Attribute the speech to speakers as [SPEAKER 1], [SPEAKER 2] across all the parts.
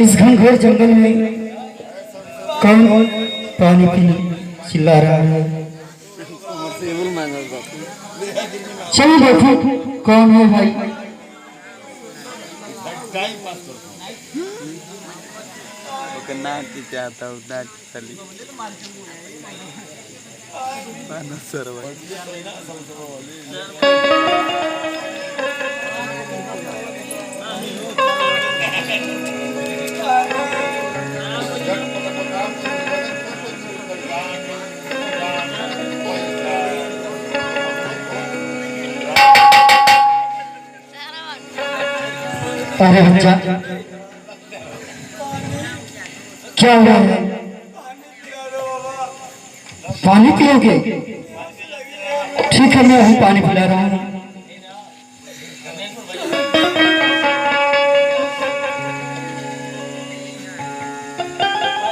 [SPEAKER 1] इस घनघोर जंगल में कौन पानी पीने चिल्ला रहा है? चलो देखो कौन है भाई।
[SPEAKER 2] चाहता हूँ
[SPEAKER 1] अरे बच्चा क्या हुआ है? पानी पियोगे? ठीक है, मैं अभी पानी पिला रहा हूँ।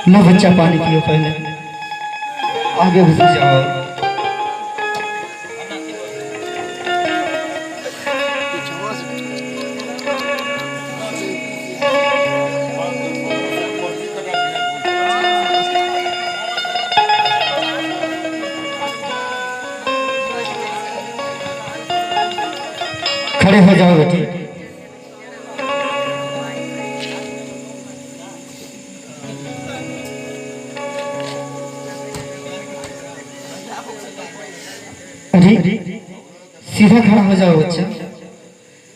[SPEAKER 1] लो बच्चा पानी पियो, पहले आगे गुजर जाओ। खड़े हो जाओ बेटी। अरे सीधा खड़ा हो जाओ बच्चा।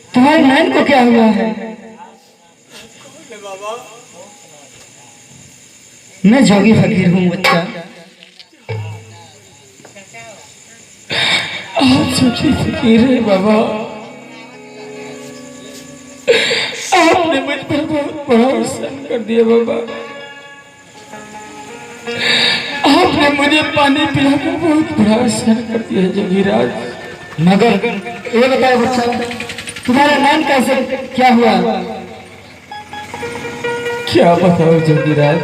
[SPEAKER 1] तुम्हारे नैन को क्या हुआ है? मैं जोगी फकीर हूँ बच्चा। आप जोगी फकीर है बाबा। आपने मुझ पर बहुत बड़ा एहसान कर दिया बाबा। आपने मुझे पानी पिलाकर बहुत बड़ा एहसान कर दिया जोगीराज। मगर ये बताओ बच्चा, तुम्हारा नाम कैसे क्या हुआ? क्या बताओ जोगीराज,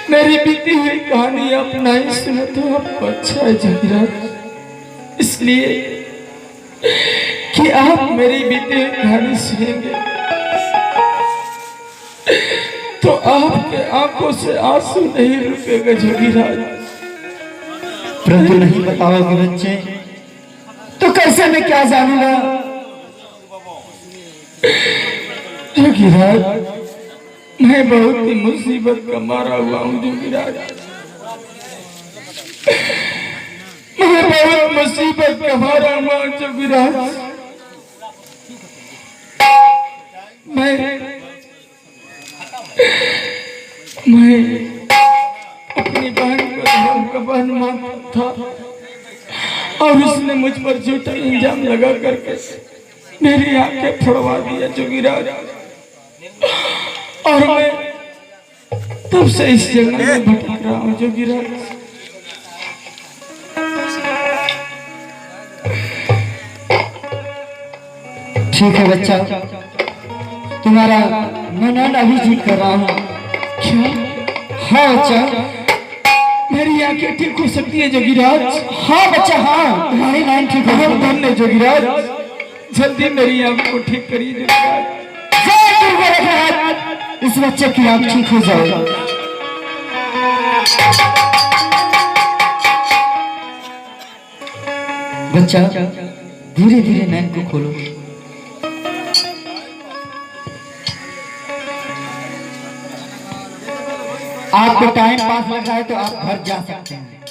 [SPEAKER 1] मेरी बीती हुई कहानी आप नहीं सुना तो आपको अच्छा है जोगीराज, इसलिए कि आप मेरी बीती हुई कहानी सुनेंगे तो आपके आंखों से आंसू नहीं रुकेगा जोगीराज। परंतु नहीं बताओगे बच्चे तो कैसे मैं क्या जानूंगा? जोगीराज, मैं बहुत ही मुसीबत का मारा हुआ हूँ जोगीराज। मैं बहुत मुसीबत का मारा हुआ हूँ जोगीराज। मैं अपनी बहन को धर्म का बहन मानता था और उसने मुझ पर झूठा इल्जाम लगा करके मेरी आंखें फोड़वा दिया जोगीराज। और मैं तब से इस जंगल में भटक रहा हूँ जोगीराज। ठीक है बच्चा, तुम्हारा मैं अभी ठीक कर रहा हूँ। क्या? हाँ बच्चा, मेरी आंखें ठीक हो सकती है जोगीराज। हाँ बच्चा, हाँ तुम्हारी नाम ठीक हो। धन्य जोगीराज, जल्दी मेरी आंख को ठीक करिए जोगीराज। इस बच्चे की आंख ठीक हो जाए। बच्चा धीरे धीरे नैन को खोलो। आपको टाइम पास लग रहा है तो आप घर जा सकते हैं।